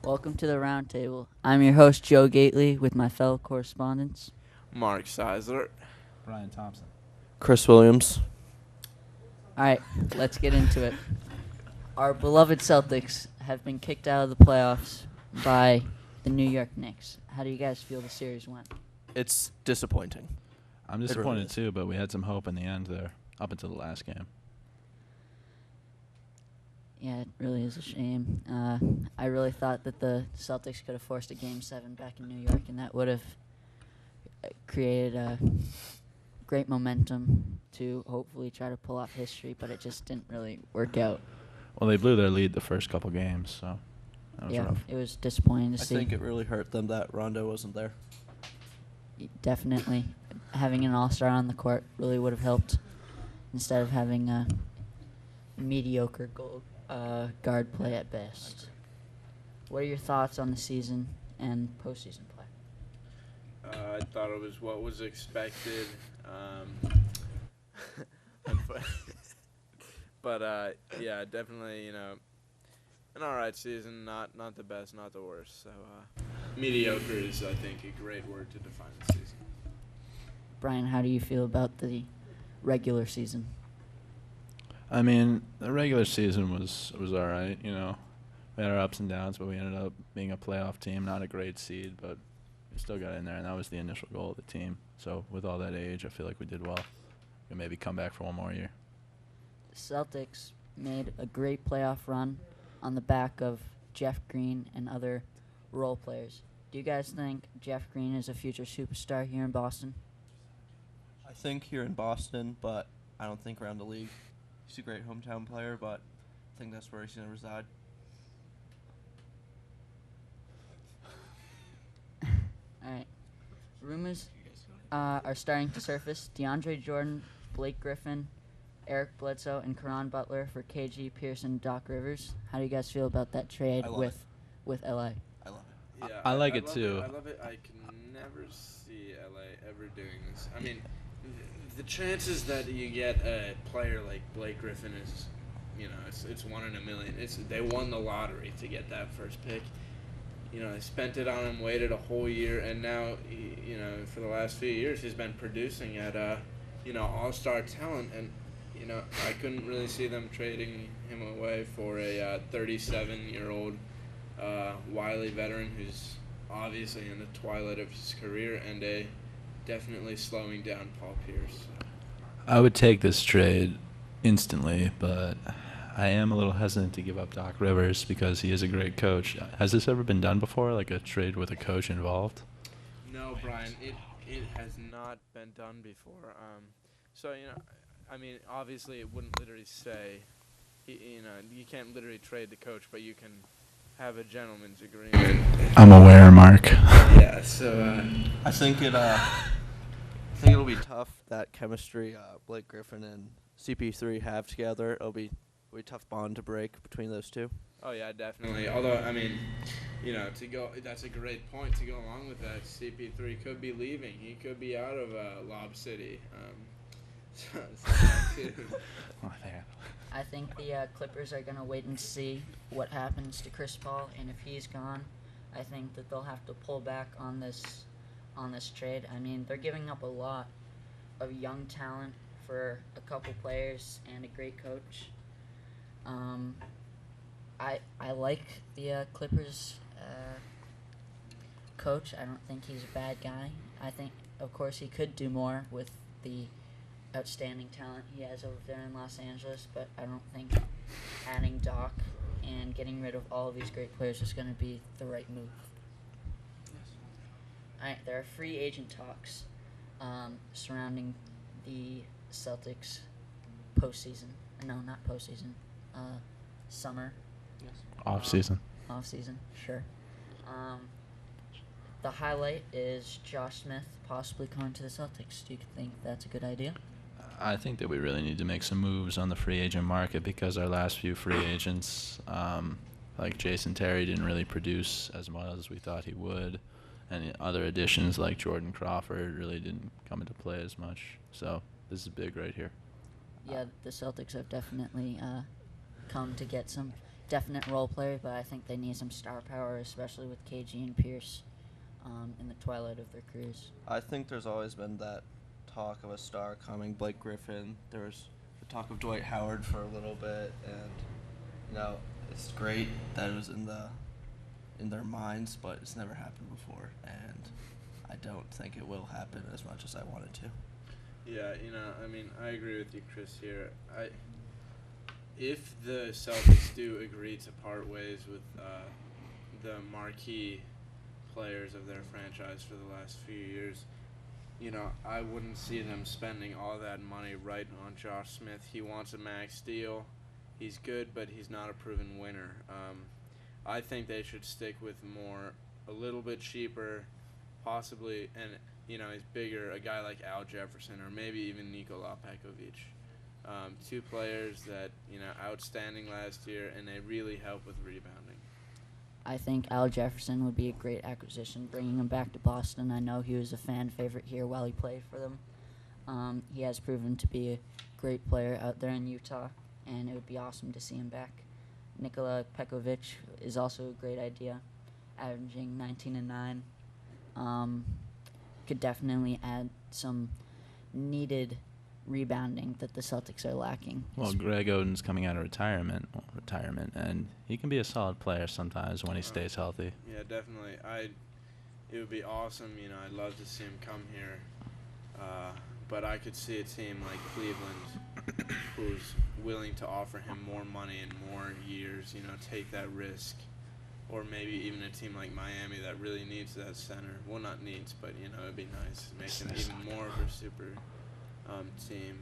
Welcome to the Roundtable. I'm your host, Joe Gately, with my fellow correspondents. Mark Seisler. Brian Thompson. Chris Williams. All right, let's get into it. Our beloved Celtics have been kicked out of the playoffs by the New York Knicks. How do you guys feel the series went? It's disappointing. I'm really disappointed is. too, but we had some hope in the end there, up until the last game. Yeah, it really is a shame. I really thought that the Celtics could have forced a Game 7 back in New York, and that would have created great momentum to hopefully try to pull off history, but it just didn't really work out. Well, they blew their lead the first couple games, so that was rough. It was disappointing to I see. think it really hurt them that Rondo wasn't there. Definitely. Having an all-star on the court really would have helped instead of having a mediocre guard play at best. What are your thoughts on the season and postseason play? I thought it was what was expected. But yeah, definitely, an alright season, not the best, not the worst. So mediocre is, I think, a great word to define the season. Brian, how do you feel about the regular season? I mean, the regular season was all right. We had our ups and downs, but we ended up being a playoff team, not a great seed, but we still got in there, and that was the initial goal of the team. So with all that age, I feel like we did well. We can maybe come back for one more year. The Celtics made a great playoff run on the back of Jeff Green and other role players. Do you guys think Jeff Green is a future superstar here in Boston? I think here in Boston, but I don't think around the league. He's a great hometown player, but I think that's where he's going to reside. All right. Rumors are starting to surface. DeAndre Jordan, Blake Griffin, Eric Bledsoe, and Caron Butler for KG, Pearson, Doc Rivers. How do you guys feel about that trade I love with LA? I love it. Yeah, I like it love too. I love it. I can never see LA ever doing this. I mean, the chances that you get a player like Blake Griffin is, it's 1 in a million. They won the lottery to get that first pick. They spent it on him, waited a whole year, and now, for the last few years, he's been producing at, all-star talent, and, I couldn't really see them trading him away for a 37-year-old wily veteran who's obviously in the twilight of his career and a definitely slowing down Paul Pierce. I would take this trade instantly, but I am a little hesitant to give up Doc Rivers because he is a great coach. Has this ever been done before, like a trade with a coach involved? No, Brian, it has not been done before. So, I mean, obviously it wouldn't literally say, you can't literally trade the coach, but you can have a gentleman's agreement. I'm aware, Mark. Yeah, so I think it'll be tough, that chemistry Blake Griffin and CP3 have together. It'll be a tough bond to break between those two. Oh yeah, definitely. Although I mean, that's a great point to go along with that. CP3 could be leaving. He could be out of Lob City. I think the Clippers are going to wait and see what happens to Chris Paul, and if he's gone, I think that they'll have to pull back on this trade. I mean, they're giving up a lot of young talent for a couple players and a great coach. I like the Clippers coach. I don't think he's a bad guy. I think, of course, he could do more with the outstanding talent he has over there in Los Angeles, but I don't think adding Doc and getting rid of all of these great players is going to be the right move. All right, there are free agent talks surrounding the Celtics postseason. No, not postseason. Summer. Yes. Off season. Off season, sure. The highlight is Josh Smith possibly coming to the Celtics. Do you think that's a good idea? I think that we really need to make some moves on the free agent market because our last few free agents, like Jason Terry, didn't really produce as well as we thought he would. And other additions like Jordan Crawford really didn't come into play as much. So this is big right here. Yeah, the Celtics have definitely come to get some definite role player, but I think they need some star power, especially with KG and Pierce in the twilight of their careers. I think there's always been that talk of a star coming. Blake Griffin. There was the talk of Dwight Howard for a little bit, and it's great that it was in their minds, but it's never happened before, and I don't think it will happen as much as I want it to. Yeah, I agree with you, Chris, here. If the Celtics do agree to part ways with the marquee players of their franchise for the last few years, I wouldn't see them spending all that money right on Josh Smith. He wants a max deal. He's good, but he's not a proven winner. I think they should stick with a little bit cheaper, possibly, and he's bigger, a guy like Al Jefferson or maybe even Nikola Pekovic. Two players that, outstanding last year, and they really help with rebounding. I think Al Jefferson would be a great acquisition, bringing him back to Boston. I know he was a fan favorite here while he played for them. He has proven to be a great player out there in Utah, and it would be awesome to see him back. Nikola Pekovic is also a great idea, averaging 19 and 9. Could definitely add some needed rebounding that the Celtics are lacking. Well, Greg Oden's coming out of retirement, and he can be a solid player sometimes when he stays healthy. Yeah, definitely. It would be awesome. I'd love to see him come here, but I could see a team like Cleveland who's willing to offer him more money and more years. Take that risk, or maybe even a team like Miami that really needs that center. Well, not needs, but it'd be nice to make them even more of a super team.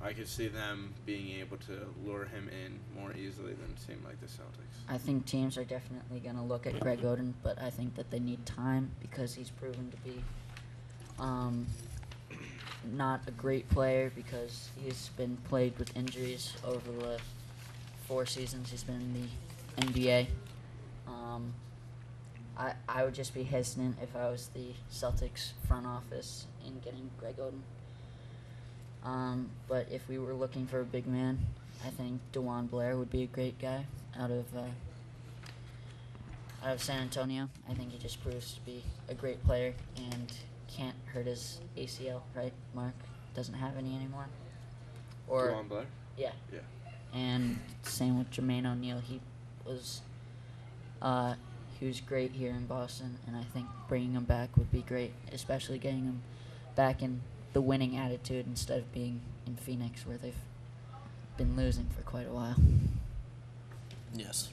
I could see them being able to lure him in more easily than a team like the Celtics. I think teams are definitely going to look at Greg Oden, but I think that they need time because he's proven to be not a great player because he's been plagued with injuries over the 4 seasons he's been in the NBA. I would just be hesitant if I was the Celtics front office in getting Greg Oden. But if we were looking for a big man, I think DeJuan Blair would be a great guy out of San Antonio. I think he just proves to be a great player and can't hurt his ACL, right, Mark? Doesn't have any anymore. Or DeJuan Blair? Yeah. Yeah. And same with Jermaine O'Neal. He was great here in Boston, and I think bringing him back would be great, especially getting him back in the winning attitude instead of being in Phoenix where they've been losing for quite a while. Yes.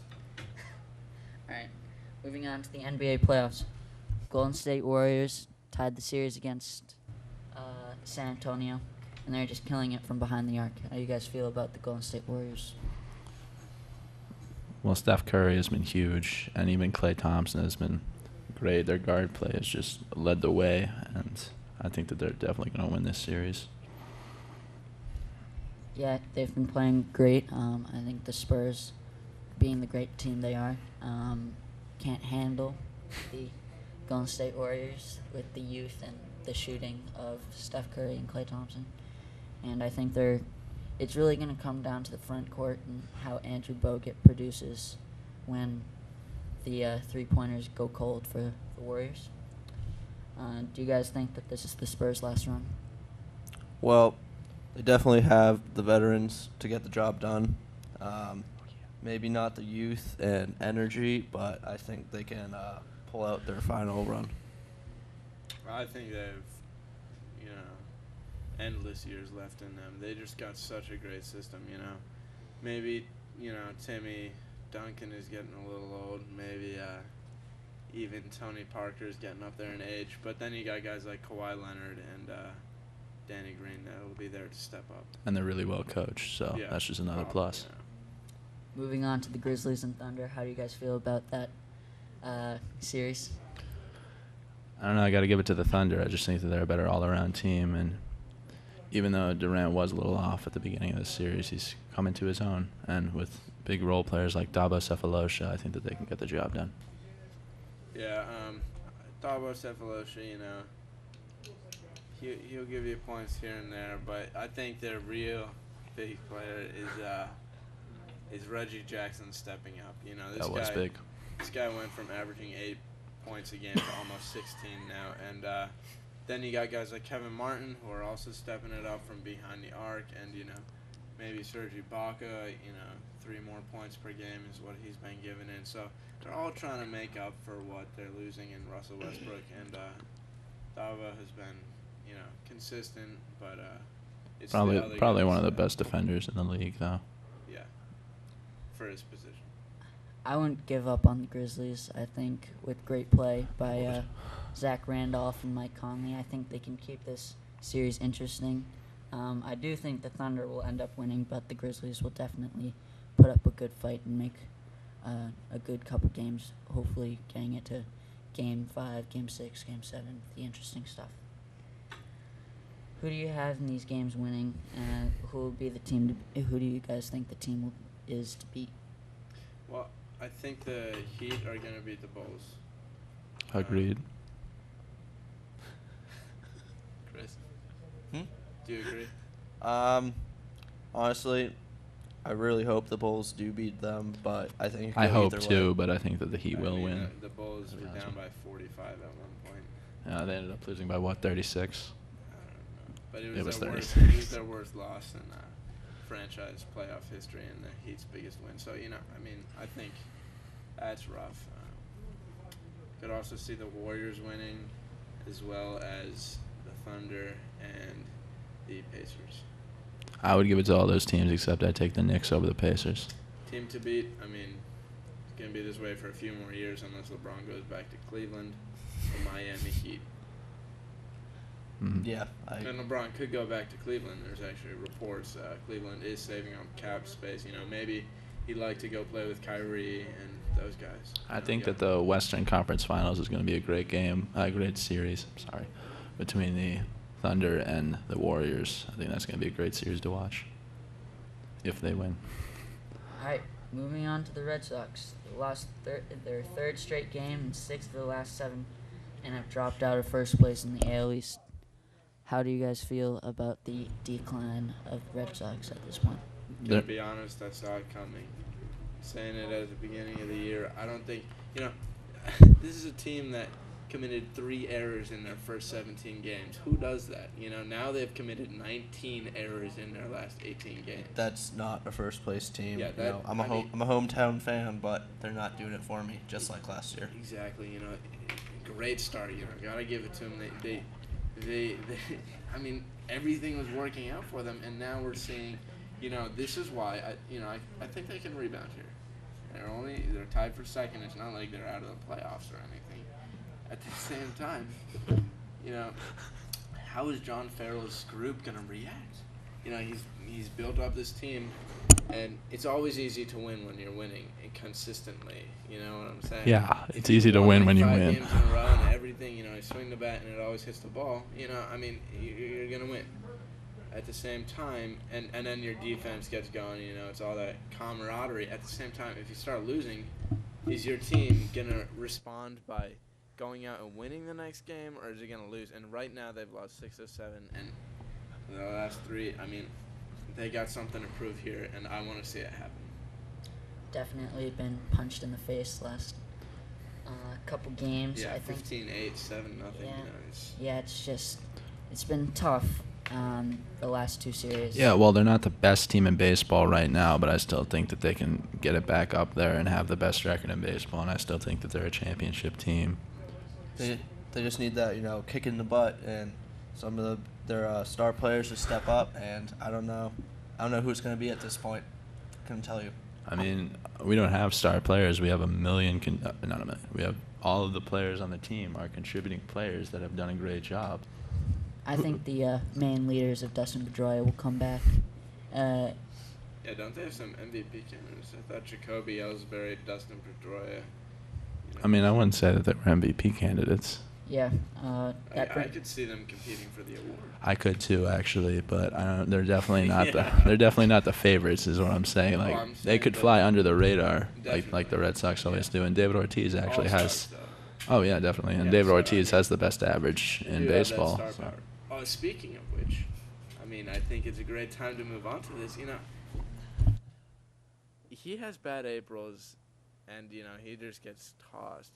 All right, moving on to the NBA playoffs. Golden State Warriors tied the series against San Antonio, and they're just killing it from behind the arc. How do you guys feel about the Golden State Warriors? Well, Steph Curry has been huge, and even Klay Thompson has been great. Their guard play has just led the way, and I think that they're definitely going to win this series. Yeah, they've been playing great. I think the Spurs, being the great team they are, can't handle the Golden State Warriors with the youth and the shooting of Steph Curry and Klay Thompson. And I think it's really going to come down to the front court and how Andrew Bogut produces when the three-pointers go cold for the Warriors. Do you guys think that this is the Spurs' last run? Well, they definitely have the veterans to get the job done. Maybe not the youth and energy, but I think they can pull out their final run. I think they've, endless years left in them. They just got such a great system, Maybe, Timmy Duncan is getting a little old. Maybe even Tony Parker is getting up there in age. But then you got guys like Kawhi Leonard and Danny Green that will be there to step up. And they're really well coached, so yeah. that's just another plus. Yeah. Moving on to the Grizzlies and Thunder, how do you guys feel about that series? I don't know. I got to give it to the Thunder. I just think that they're a better all-around team, and even though Durant was a little off at the beginning of the series, he's come into his own. And with big role players like Dabo Cephalosha, I think that they can get the job done. Yeah, Dabo Cephalosha, he'll give you points here and there, but I think their real big player is is Reggie Jackson stepping up. You know, That was big. This guy went from averaging 8 points a game to almost 16 now. And then you got guys like Kevin Martin who are also stepping it up from behind the arc. And, you know, maybe Serge Ibaka, you know, 3 more points per game is what he's been given in. So they're all trying to make up for what they're losing in Russell Westbrook. And Dava has been, you know, consistent, but it's probably one of the best defenders in the league, though. Yeah, for his position. I wouldn't give up on the Grizzlies. I think with great play by Zach Randolph and Mike Conley, I think they can keep this series interesting. I do think the Thunder will end up winning, but the Grizzlies will definitely put up a good fight and make a good couple games, hopefully getting it to Game 5, Game 6, Game 7, the interesting stuff. Who do you have in these games winning? Who will be the team? Who do you guys think the team is to beat? Well, I think the Heat are going to beat the Bulls. Agreed. Chris? Do you agree? Honestly, I really hope the Bulls do beat them, but I think I hope either too, way. but I think that the Heat will win. The Bulls were down by 45 at one point. Yeah, they ended up losing by what, 36? I don't know. But It was it 36. was their worst loss in franchise playoff history and the Heat's biggest win. So, you know, I mean, I think that's rough. Could also see the Warriors winning as well as the Thunder and the Pacers. I would give it to all those teams, except I'd take the Knicks over the Pacers. Team to beat, I mean, it's going to be this way for a few more years unless LeBron goes back to Cleveland or Miami Heat. Mm-hmm. Yeah. And LeBron could go back to Cleveland. There's actually reports Cleveland is saving on cap space. You know, maybe he'd like to go play with Kyrie and those guys. I think that the Western Conference Finals is going to be a great game, a great series, between the Thunder and the Warriors. I think that's going to be a great series to watch if they win. All right, moving on to the Red Sox. They lost their third straight game and 6 of the last 7 and have dropped out of first place in the AL East. How do you guys feel about the decline of the Red Sox at this point? To be honest, I saw it coming. Saying it at the beginning of the year, I don't think, you know, this is a team that committed 3 errors in their first 17 games. Who does that? You know, now they've committed 19 errors in their last 18 games. That's not a first place team. Yeah, you know, I'm a hometown fan, but they're not doing it for me, just like last year. Exactly. You know, great start. You know, gotta give it to them. They I mean, everything was working out for them, and now we're seeing, you know, this is why I think they can rebound here. They're tied for second. It's not like they're out of the playoffs or anything. At the same time, you know, how is John Farrell's group gonna react? You know, he's built up this team, and it's always easy to win when you're winning consistently. You know what I'm saying? Yeah, it's easy to win when you win. 5 games in a row and everything, you know, you swing the bat and it always hits the ball. You know, I mean, you're gonna win. At the same time, and then your defense gets going. You know, it's all that camaraderie. At the same time, if you start losing, is your team gonna respond by going out and winning the next game, or is it gonna lose? And right now they've lost 6 of 7, and the last 3. I mean, they got something to prove here, and I want to see it happen. Definitely been punched in the face last couple games. Yeah, I think 15-8, 7-0. Yeah, it's been tough the last 2 series. Yeah, well, they're not the best team in baseball right now, but I still think that they can get it back up there and have the best record in baseball, and I still think that they're a championship team. They just need that, you know, kick in the butt, and some of their star players to step up. And I don't know who's going to be at this point. Couldn't tell you. I mean, we don't have star players. We have we have all of the players on the team are contributing players that have done a great job. I think the main leaders of Dustin Pedroia will come back. Yeah, don't they have some MVP candidates? I thought Jacoby Ellsbury, Dustin Pedroia. You know. I mean, I wouldn't say that they were MVP candidates. Yeah. I could see them competing for the award. I could too, actually, but they're definitely not they're definitely not the favorites, is what I'm saying. Like they could fly under the radar, like the Red Sox always do. And David Ortiz actually has. Oh yeah, definitely. And David Ortiz has the best average in baseball. So. Oh, speaking of which, I mean, I think it's a great time to move on to this. You know, he has bad Aprils, and he just gets tossed.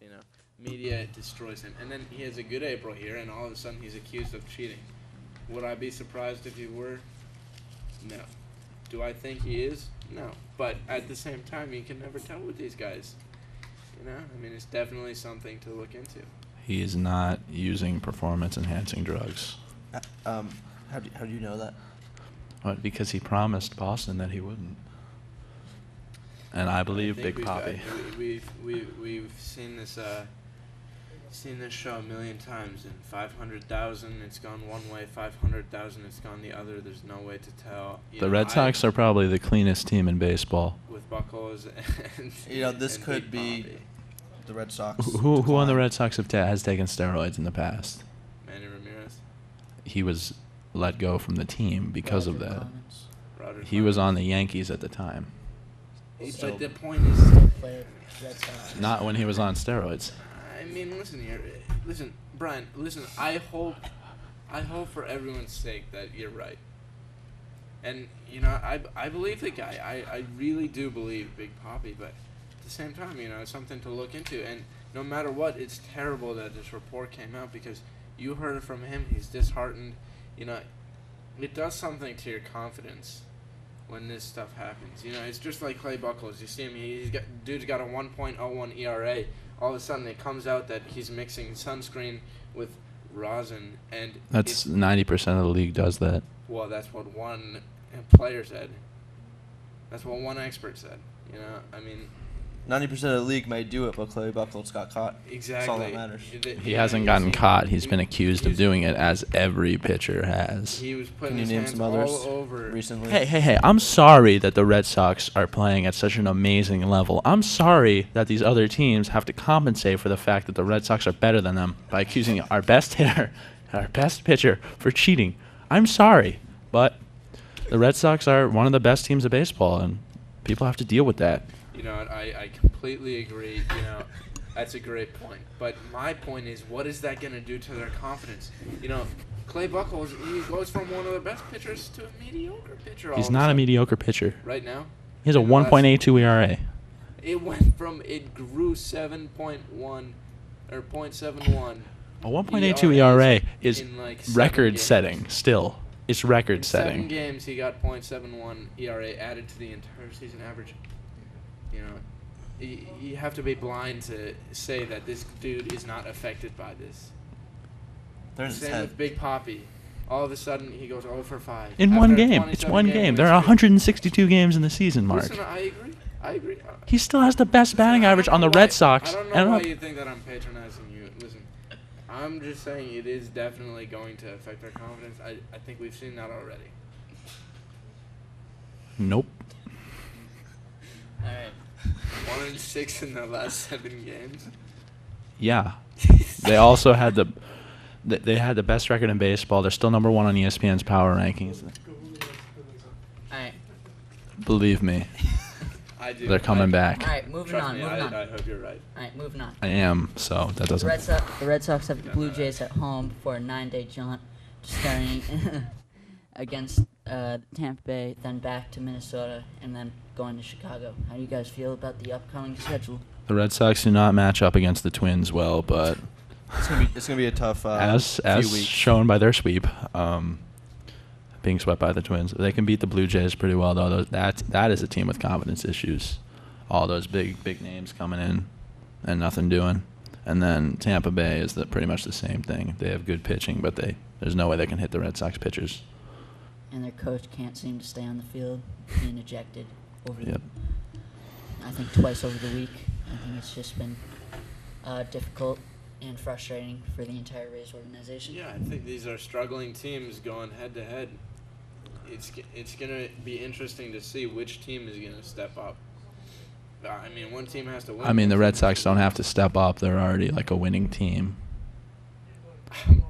Media destroys him, and then he has a good April here, and all of a sudden he's accused of cheating. Would I be surprised if he were? No. Do I think he is? No. But at the same time, you can never tell with these guys. It's definitely something to look into. He is not using performance-enhancing drugs. How do you know that? What? Because he promised Boston that he wouldn't. And I believe Big Papi. We've seen this show a million times. And 500,000, it's gone one way. 500,000, it's gone the other. There's no way to tell. The Red Sox are probably the cleanest team in baseball. With Buckles and this and could Big be Papi. the Red Sox. Who on the Red Sox has taken steroids in the past? Manny Ramirez. He was let go from the team because of that. Rodgers. He was on the Yankees at the time. But the point is, Not when he was on steroids. listen here. Listen, Brian, listen, I hope for everyone's sake that you're right. And, I believe the guy. I really do believe Big Papi, but at the same time, it's something to look into. And no matter what, it's terrible that this report came out because you heard it from him. He's disheartened. It does something to your confidence when this stuff happens. It's just like Clay Buchholz. You see him, dude's got a 1.01 ERA. All of a sudden, it comes out that he's mixing sunscreen with rosin, and That's 90% of the league does that. Well, that's what one player said. That's what one expert said. 90% of the league may do it, but Clay Buchholz got caught. Exactly. That's all that matters. He hasn't gotten caught. He's been accused of doing it, as every pitcher has. He was putting Can you his name hands some others all over. recently? Hey, I'm sorry that the Red Sox are playing at such an amazing level. I'm sorry that these other teams have to compensate for the fact that the Red Sox are better than them by accusing our best hitter, our best pitcher, for cheating. I'm sorry, but the Red Sox are one of the best teams of baseball, and people have to deal with that. I completely agree. That's a great point. But my point is, what is that going to do to their confidence? Clay Buchholz, he goes from one of the best pitchers to a mediocre pitcher. He's not a mediocre pitcher. Right now? He has a 1.82 ERA. It grew 7.1 or 0.71. A 1.82 ERA is in like record-setting still. It's record-setting. 7 games, he got 0.71 ERA added to the entire season average. You have to be blind to say that this dude is not affected by this. Same with Big Papi. All of a sudden, he goes 0 for 5. In one game. It's one game. There are 162 games in the season, Mark. Listen, I agree. He still has the best batting average on the Red Sox. I don't know why you think that I'm patronizing you. Listen, I'm just saying it is definitely going to affect our confidence. I think we've seen that already. Nope. All right. 1-6 in the last 7 games. Yeah. They also had they had the best record in baseball. They're still number 1 on ESPN's power rankings. All right. Believe me. I do. They're coming back. All right, moving on. I hope you're right. All right, moving on. I am, so that doesn't. The Red Sox have the Blue Jays at home for a 9-day jaunt, starting against Tampa Bay, then back to Minnesota, and then going to Chicago. How do you guys feel about the upcoming schedule? The Red Sox do not match up against the Twins well, but it's gonna be a tough as few weeks. shown by their sweep, being swept by the Twins. They can beat the Blue Jays pretty well, though. That is a team with confidence issues. All those big names coming in and nothing doing. And then Tampa Bay is pretty much the same thing. They have good pitching, but there's no way they can hit the Red Sox pitchers. And their coach can't seem to stay on the field, being ejected I think twice over the week. I think it's just been difficult and frustrating for the entire Rays organization. Yeah, I think these are struggling teams going head to head. It's gonna be interesting to see which team is gonna step up. I mean, one team has to win. I mean, the Red Sox don't have to step up. They're already like a winning team. I'm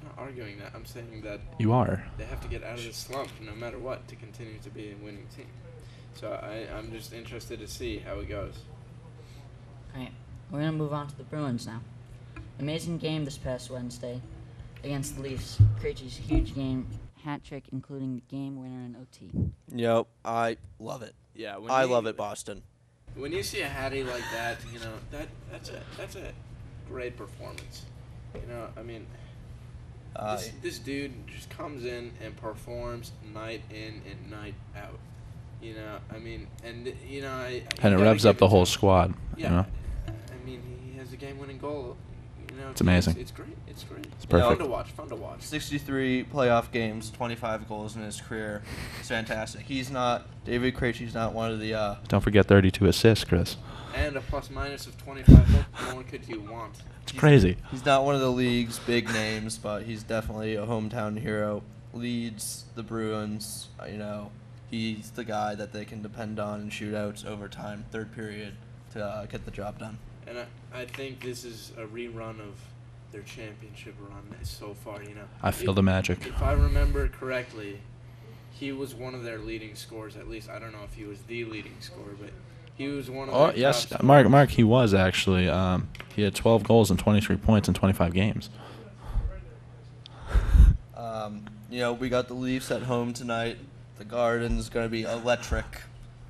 not arguing that. I'm saying that You are. they have to get out of this slump no matter what to continue to be a winning team. So I'm just interested to see how it goes. All right, we're going to move on to the Bruins now. Amazing game this past Wednesday against the Leafs. Krejci's huge game, hat trick, including the game winner in OT. Yep, I love it. Yeah, I love it, Boston. When you see a Hattie like that, that's a great performance. I mean, this dude just comes in and performs night in and night out. I mean, and And it revs up the whole squad. Yeah, I mean, he has a game-winning goal. It's amazing. It's great. It's great. It's perfect. Fun to watch. 63 playoff games, 25 goals in his career. It's fantastic. David Krejci's not one of the. Don't forget 32 assists, Chris. And a plus-minus of 25. What more could you want? It's crazy. He's not one of the league's big names, but he's definitely a hometown hero. Leads the Bruins. He's the guy that they can depend on in shootouts, overtime, third period to get the job done. And I think this is a rerun of their championship run so far. I feel the magic. If I remember correctly, he was one of their leading scorers. At least I don't know if he was the leading scorer, but he was one of. Oh yes, Mark, he was actually. He had 12 goals and 23 points in 25 games. We got the Leafs at home tonight. The Garden's going to be electric.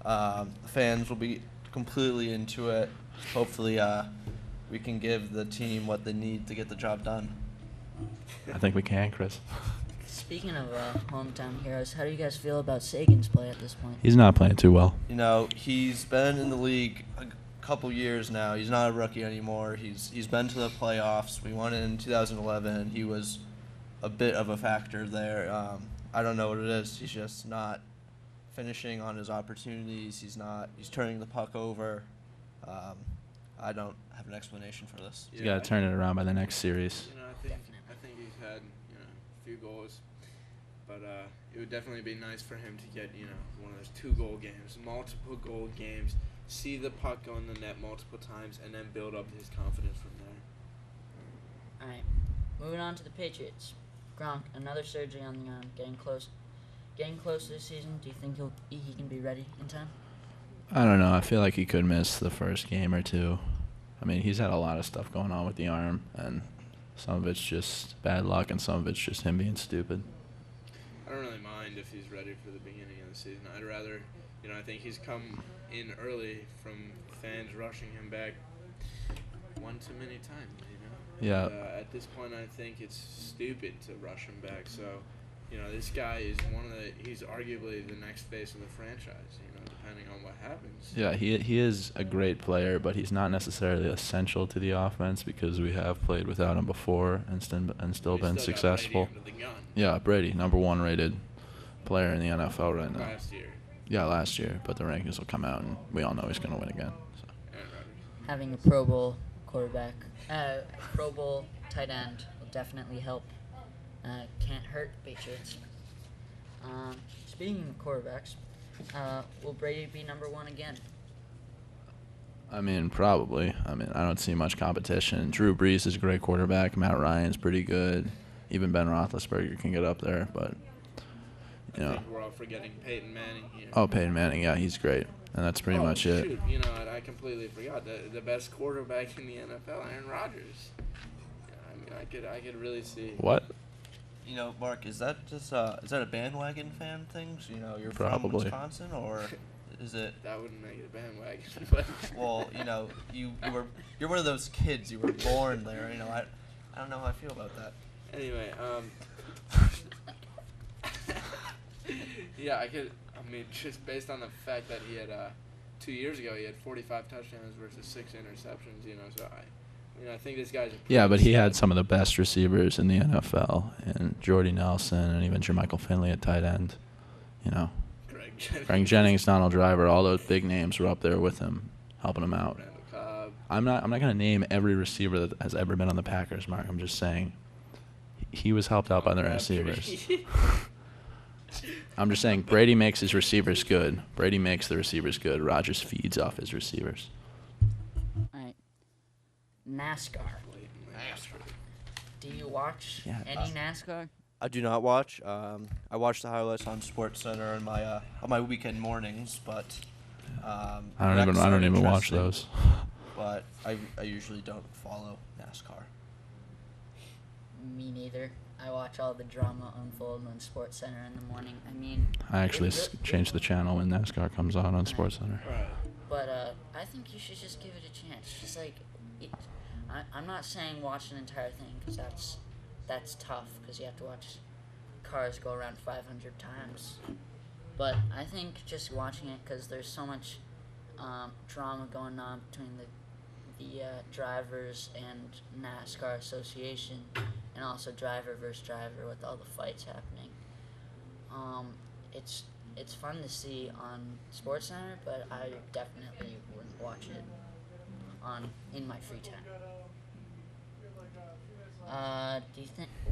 The fans will be completely into it. Hopefully, we can give the team what they need to get the job done. I think we can, Chris. Speaking of hometown heroes, how do you guys feel about Sagan's play at this point? He's not playing too well. He's been in the league a couple years now. He's not a rookie anymore. He's been to the playoffs. We won it in 2011. He was a bit of a factor there. I don't know what it is. He's just not finishing on his opportunities. He's turning the puck over. I don't have an explanation for this. He's got to turn it around by the next series. I think he's had a few goals, but it would definitely be nice for him to get one of those 2-goal games, multiple goal games, see the puck go in the net multiple times, and then build up his confidence from there. All right, moving on to the Patriots. Gronk, another surgery on the arm, getting close this season. Do you think he can be ready in time? I don't know. I feel like he could miss the first game or two. I mean, he's had a lot of stuff going on with the arm, and some of it's just bad luck, and some of it's just him being stupid. I don't really mind if he's ready for the beginning of the season. I'd rather, I think he's come in early from fans rushing him back one too many times, Yeah. At this point, I think it's stupid to rush him back. So, this guy is he's arguably the next face of the franchise, depending on what happens. Yeah, he is a great player, but he's not necessarily essential to the offense because we have played without him before and still been successful. Yeah, Brady, #1 rated player in the NFL right now. Last year. Yeah, last year, but the rankings will come out, and we all know he's going to win again. So. Having a Pro Bowl quarterback, Pro Bowl tight end will definitely help. Can't hurt Patriots. Speaking of quarterbacks, will Brady be #1 again? I mean, probably. I don't see much competition. Drew Brees is a great quarterback. Matt Ryan's pretty good. Even Ben Roethlisberger can get up there, but I think we're all forgetting Peyton Manning here. Oh, Peyton Manning, yeah, he's great, and that's pretty much it. Shoot, I completely forgot the best quarterback in the NFL, Aaron Rodgers. I could really see. What? Mark, is that just is that a bandwagon fan thing? You're Probably. from Wisconsin, or is it? That wouldn't make it a bandwagon, but well, you're one of those kids. You were born there. I don't know how I feel about that. Anyway, yeah, just based on the fact that he had 2 years ago he had 45 touchdowns versus 6 interceptions. So I think this guy's. Yeah, but he had some of the best receivers in the NFL, and Jordy Nelson, and even Jermichael Finley at tight end. Greg Jennings, Donald Driver, all those big names were up there with him, helping him out. I'm not going to name every receiver that has ever been on the Packers, Mark. I'm just saying he was helped out by the receivers. I'm just saying Brady makes his receivers good. Brady makes the receivers good. Rodgers feeds off his receivers. All right. NASCAR. Do you watch any NASCAR? I do not watch. I watch the highlights on SportsCenter on my weekend mornings, but I don't even watch those. But I usually don't follow NASCAR. Me neither. I watch all the drama unfold on Sports Center in the morning. I mean, I actually change the channel when NASCAR comes on SportsCenter. Right. But I think you should just give it a chance. Just like, I'm not saying watch an entire thing because that's tough because you have to watch cars go around 500 times. But I think just watching it because there's so much drama going on between the drivers and NASCAR Association, and also driver versus driver with all the fights happening. It's fun to see on SportsCenter, but I definitely wouldn't watch it in my free time.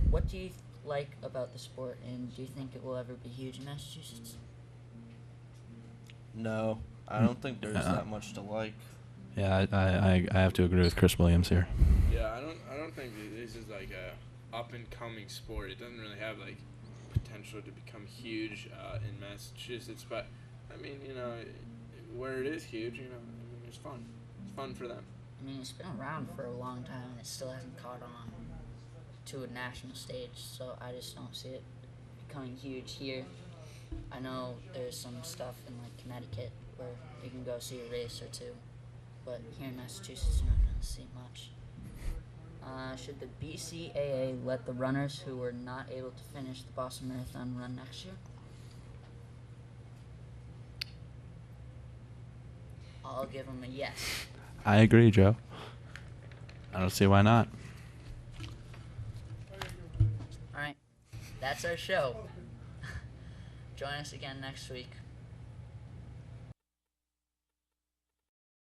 What do you like about the sport, and do you think it will ever be huge in Massachusetts? No, I don't think there's that much to like. Yeah, I have to agree with Chris Williams here. Yeah, I don't think this is like a up and coming sport. It doesn't really have like potential to become huge in Massachusetts, but I mean, where it is huge, it's fun. It's fun for them. I mean, it's been around for a long time, and it still hasn't caught on to a national stage, so I just don't see it becoming huge here. I know there's some stuff in like Connecticut where you can go see a race or two, but here in Massachusetts you're not going to see much. Should the BCAA let the runners who were not able to finish the Boston Marathon run next year? I'll give them a yes. I agree, Joe. I don't see why not. Alright, that's our show. Join us again next week